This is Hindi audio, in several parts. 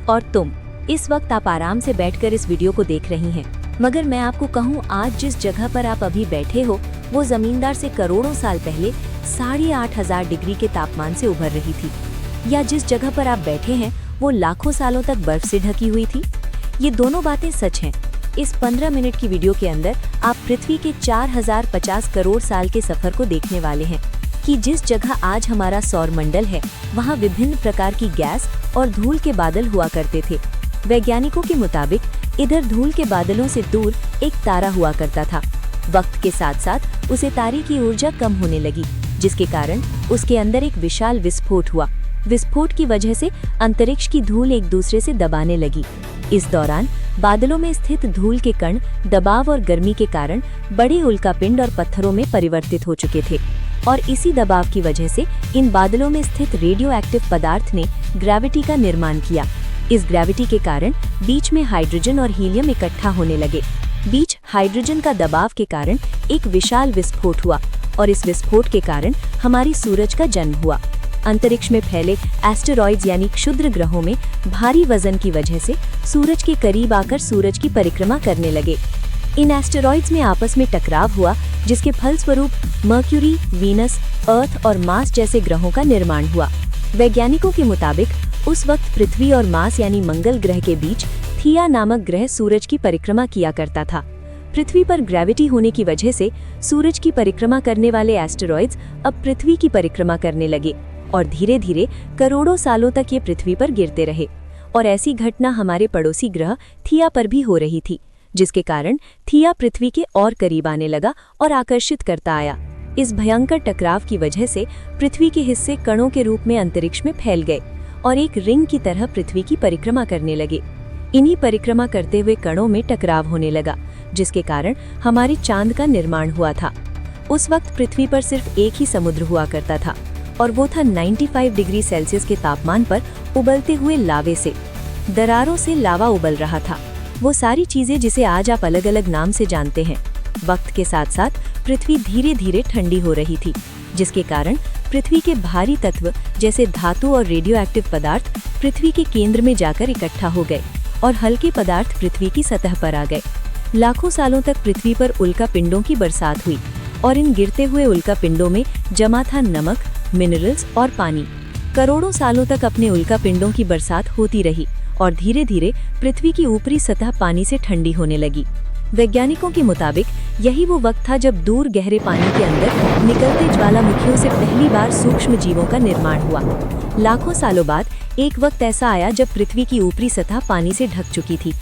और तुम इस वक्त आप आराम से बैठकर इस वीडियो को देख रही हैं। मगर मैं आपको कहूँ, आज जिस जगह पर आप अभी बैठे हो वो जमींदार से करोड़ों साल पहले 8,500 डिग्री के तापमान से उभर रही थी, या जिस जगह पर आप बैठे हैं वो लाखों सालों तक बर्फ से ढकी हुई थी। ये दोनों बातें सच हैं। इस 15 मिनट की वीडियो के अंदर आप पृथ्वी के 4050 करोड़ साल के सफर को देखने वाले हैं कि जिस जगह आज हमारा सौर मंडल है वहाँ विभिन्न प्रकार की गैस और धूल के बादल हुआ करते थे। वैज्ञानिकों के मुताबिक इधर धूल के बादलों से दूर एक तारा हुआ करता था। वक्त के साथ साथ उसे तारे की ऊर्जा कम होने लगी, जिसके कारण उसके अंदर एक विशाल विस्फोट हुआ। विस्फोट की वजह से अंतरिक्ष की धूल एक दूसरे से दबाने लगी। इस दौरान बादलों में स्थित धूल के कण दबाव और गर्मी के कारण बड़े उल्कापिंड और पत्थरों में परिवर्तित हो चुके थे, और इसी दबाव की वजह से इन बादलों में स्थित रेडियो एक्टिव पदार्थ ने ग्रेविटी का निर्माण किया। इस ग्रेविटी के कारण बीच में हाइड्रोजन और हीलियम इकट्ठा होने लगे। बीच हाइड्रोजन का दबाव के कारण एक विशाल विस्फोट हुआ, और इस विस्फोट के कारण हमारी सूरज का जन्म हुआ। अंतरिक्ष में फैले एस्टेरॉइड्स यानी क्षुद्र ग्रहों में भारी वजन की वजह से सूरज के करीब आकर सूरज की परिक्रमा करने लगे। इन एस्टेरॉइड्स में आपस में टकराव हुआ, जिसके फलस्वरूप मर्क्यूरी, वीनस, अर्थ और मार्स जैसे ग्रहों का निर्माण हुआ। वैज्ञानिकों के मुताबिक उस वक्त पृथ्वी और मार्स यानी मंगल ग्रह के बीच थिया नामक ग्रह सूरज की परिक्रमा किया करता था। पृथ्वी पर ग्रेविटी होने की वजह से सूरज की परिक्रमा करने वाले एस्टेरॉइड्स अब पृथ्वी की परिक्रमा करने लगे, और धीरे धीरे करोड़ों सालों तक ये पृथ्वी पर गिरते रहे। और ऐसी घटना हमारे पड़ोसी ग्रह थिया पर भी हो रही थी, जिसके कारण थिया पृथ्वी के और करीब आने लगा और आकर्षित करता आया। इस भयंकर टकराव की वजह से पृथ्वी के हिस्से कणों के रूप में अंतरिक्ष में फैल गए और एक रिंग की तरह पृथ्वी की परिक्रमा करने लगे। इन्हीं परिक्रमा करते हुए कणों में टकराव होने लगा, जिसके कारण हमारे चांद का निर्माण हुआ था। उस वक्त पृथ्वी पर सिर्फ एक ही समुद्र हुआ करता था, और वो था 95 डिग्री सेल्सियस के तापमान पर उबलते हुए लावे से। दरारों से लावा उबल रहा था, वो सारी चीजें जिसे आज आप अलग अलग नाम से जानते हैं। वक्त के साथ साथ पृथ्वी धीरे धीरे ठंडी हो रही थी, जिसके कारण पृथ्वी के भारी तत्व जैसे धातु और रेडियो एक्टिव पदार्थ पृथ्वी के केंद्र में जाकर इकट्ठा हो गए, और हल्के पदार्थ पृथ्वी की सतह पर आ गए। लाखों सालों तक पृथ्वी पर उल्कापिंडों की बरसात हुई, और इन गिरते हुए उल्कापिंडों में जमा था नमक, मिनरल्स और पानी। करोड़ों सालों तक अपने उल्कापिंडों की बरसात होती रही, और धीरे धीरे पृथ्वी की ऊपरी सतह पानी से ठंडी होने लगी। वैज्ञानिकों के मुताबिक यही वो वक्त था जब दूर गहरे पानी के अंदर निकलते ज्वालामुखियों से पहली बार सूक्ष्म जीवों का निर्माण हुआ। लाखों सालों बाद एक वक्त ऐसा आया जब पृथ्वी की ऊपरी सतह पानी से ढक चुकी थी,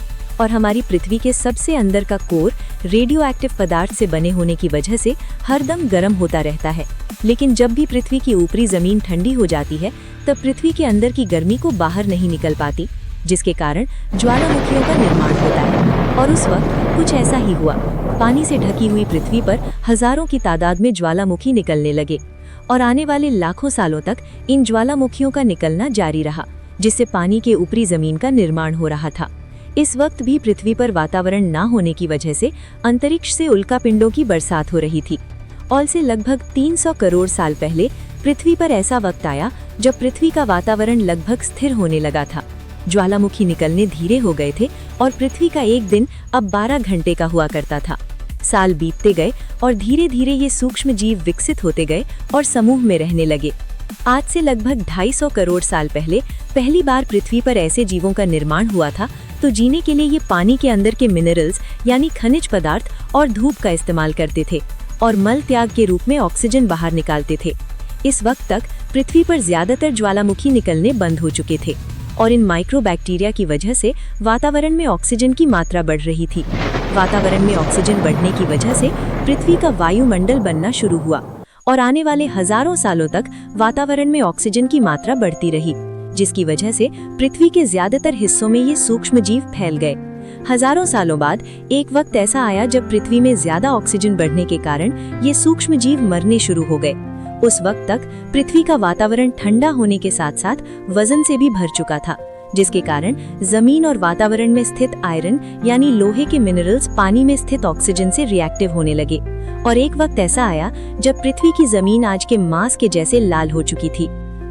और हमारी पृथ्वी के सबसे अंदर का कोर रेडियो एक्टिव पदार्थ से बने होने की वजह से हरदम गर्म होता रहता है। लेकिन जब भी पृथ्वी की ऊपरी जमीन ठंडी हो जाती है, तब पृथ्वी के अंदर की गर्मी को बाहर नहीं निकल पाती, जिसके कारण ज्वालामुखियों का निर्माण होता है। और उस वक्त कुछ ऐसा ही हुआ। पानी से ढकी हुई पृथ्वी पर हजारों की तादाद में ज्वालामुखी निकलने लगे, और आने वाले लाखों सालों तक इन ज्वालामुखियों का निकलना जारी रहा, जिससे पानी के ऊपरी जमीन का निर्माण हो रहा था। इस वक्त भी पृथ्वी पर वातावरण न होने की वजह से अंतरिक्ष से उल्कापिंडों की बरसात हो रही थी। और से लगभग 300 करोड़ साल पहले पृथ्वी पर ऐसा वक्त आया जब पृथ्वी का वातावरण लगभग स्थिर होने लगा था। ज्वालामुखी निकलने धीरे हो गए थे, और पृथ्वी का एक दिन अब 12 घंटे का हुआ करता था। साल बीतते गए, और धीरे धीरे ये सूक्ष्म जीव विकसित होते गए और समूह में रहने लगे। आज से लगभग 250 करोड़ साल पहले पहली बार पृथ्वी पर ऐसे जीवों का निर्माण हुआ था, तो जीने के लिए ये पानी के अंदर के मिनरल्स यानी खनिज पदार्थ और धूप का इस्तेमाल करते थे, और मल त्याग के रूप में ऑक्सीजन बाहर निकालते थे। इस वक्त तक पृथ्वी पर ज्यादातर ज्वालामुखी निकलने बंद हो चुके थे, और इन माइक्रोबैक्टीरिया की वजह से वातावरण में ऑक्सीजन की मात्रा बढ़ रही थी। वातावरण में ऑक्सीजन बढ़ने की वजह से पृथ्वी का वायुमंडल बनना शुरू हुआ, और आने वाले हजारों सालों तक वातावरण में ऑक्सीजन की मात्रा बढ़ती रही, जिसकी वजह से पृथ्वी के ज्यादातर हिस्सों में ये सूक्ष्म जीव फैल गए। हजारों सालों बाद एक वक्त ऐसा आया जब पृथ्वी में ज्यादा ऑक्सीजन बढ़ने के कारण ये सूक्ष्म जीव मरने शुरू हो गए। उस वक्त तक पृथ्वी का वातावरण ठंडा होने के साथ साथ वजन से भी भर चुका था, जिसके कारण जमीन और वातावरण में स्थित आयरन यानी लोहे के मिनरल्स पानी में स्थित ऑक्सीजन से रिएक्टिव होने लगे। और एक वक्त ऐसा आया जब पृथ्वी की जमीन आज के मांस के जैसे लाल हो चुकी थी।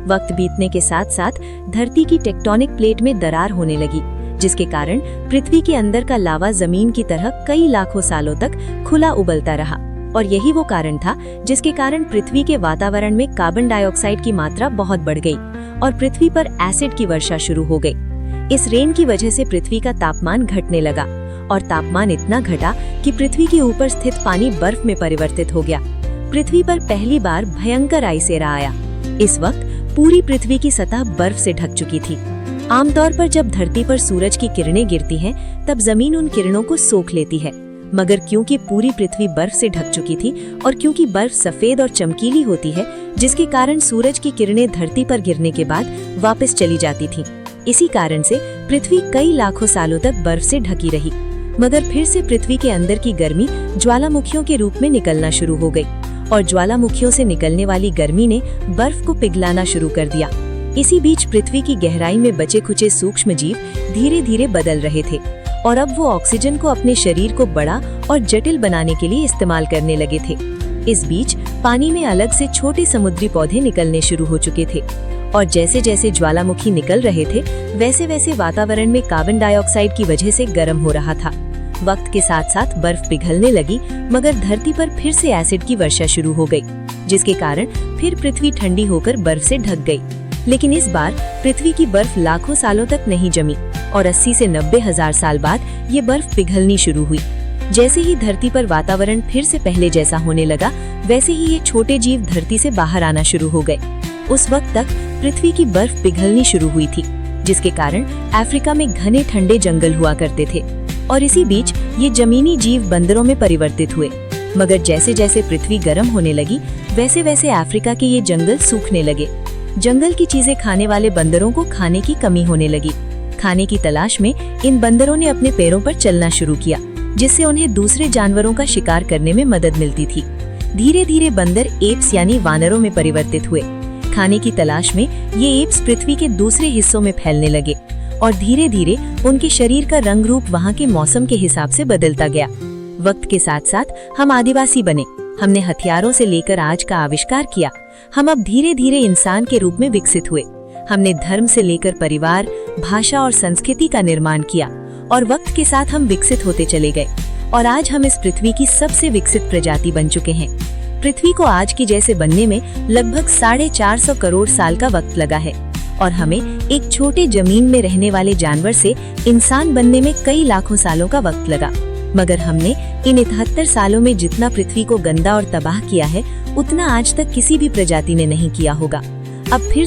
वक्त बीतने के साथ साथ धरती की टेक्टोनिक प्लेट में दरार होने लगी, जिसके कारण पृथ्वी के अंदर का लावा जमीन की तरह कई लाखों सालों तक खुला उबलता रहा। और यही वो कारण था जिसके कारण पृथ्वी के वातावरण में कार्बन डाइऑक्साइड की मात्रा बहुत बढ़ गई और पृथ्वी पर एसिड की वर्षा शुरू हो गई। इस रेन की वजह से पृथ्वी का तापमान घटने लगा और तापमान इतना घटा कि पृथ्वी के ऊपर स्थित पानी बर्फ में परिवर्तित हो गया। पृथ्वी पर पहली बार भयंकर आइस एरा आया। इस वक्त पूरी पृथ्वी की सतह बर्फ से ढक चुकी थी। आमतौर पर जब धरती पर सूरज की किरणें गिरती हैं, तब जमीन उन किरणों को सोख लेती है, मगर क्योंकि पूरी पृथ्वी बर्फ से ढक चुकी थी और क्योंकि बर्फ सफेद और चमकीली होती है, जिसके कारण सूरज की किरणें धरती पर गिरने के बाद वापस चली जाती थीं। इसी कारण से पृथ्वी कई लाखों सालों तक बर्फ से ढकी रही, मगर फिर से पृथ्वी के अंदर की गर्मी ज्वालामुखियों के रूप में निकलना शुरू हो गई और ज्वालामुखियों से निकलने वाली गर्मी ने बर्फ को पिघलाना शुरू कर दिया। इसी बीच पृथ्वी की गहराई में बचे खुचे सूक्ष्म जीव धीरे धीरे बदल रहे थे और अब वो ऑक्सीजन को अपने शरीर को बड़ा और जटिल बनाने के लिए इस्तेमाल करने लगे थे। इस बीच पानी में अलग से छोटे समुद्री पौधे निकलने शुरू हो चुके थे और जैसे जैसे ज्वालामुखी निकल रहे थे, वैसे वैसे वातावरण में कार्बन डाइऑक्साइड की वजह से गर्म हो रहा था। वक्त के साथ साथ बर्फ पिघलने लगी, मगर धरती पर फिर से एसिड की वर्षा शुरू हो गई, जिसके कारण फिर पृथ्वी ठंडी होकर बर्फ से ढक गई। लेकिन इस बार पृथ्वी की बर्फ लाखों सालों तक नहीं जमी और 80 से 90 हजार साल बाद ये बर्फ पिघलनी शुरू हुई। जैसे ही धरती पर वातावरण फिर से पहले जैसा होने लगा, वैसे ही ये छोटे जीव धरती से बाहर आना शुरू हो गए। उस वक्त तक पृथ्वी की बर्फ पिघलनी शुरू हुई थी, जिसके कारण अफ्रीका में घने ठंडे जंगल हुआ करते थे और इसी बीच ये जमीनी जीव बंदरों में परिवर्तित हुए। मगर जैसे जैसे पृथ्वी गर्म होने लगी, वैसे वैसे अफ्रीका के ये जंगल सूखने लगे। जंगल की चीजें खाने वाले बंदरों को खाने की कमी होने लगी। खाने की तलाश में इन बंदरों ने अपने पैरों पर चलना शुरू किया, जिससे उन्हें दूसरे जानवरों का शिकार करने में मदद मिलती थी। धीरे धीरे बंदर एप्स यानी वानरों में परिवर्तित हुए। खाने की तलाश में ये एप्स पृथ्वी के दूसरे हिस्सों में फैलने लगे और धीरे धीरे उनके शरीर का रंग रूप वहाँ के मौसम के हिसाब से बदलता गया। वक्त के साथ साथ हम आदिवासी बने। हमने हथियारों से लेकर आज का आविष्कार किया। हम अब धीरे धीरे इंसान के रूप में विकसित हुए। हमने धर्म से लेकर परिवार, भाषा और संस्कृति का निर्माण किया और वक्त के साथ हम विकसित होते चले गए और आज हम इस पृथ्वी की सबसे विकसित प्रजाति बन चुके हैं। पृथ्वी को आज की जैसे बनने में लगभग 450 करोड़ साल का वक्त लगा है और हमें एक छोटे जमीन में रहने वाले जानवर से इंसान बनने में कई लाखों सालों का वक्त लगा। मगर हमने इन 71 सालों में जितना पृथ्वी को गंदा और तबाह किया है, उतना आज तक किसी भी प्रजाति ने नहीं किया होगा। अब फिर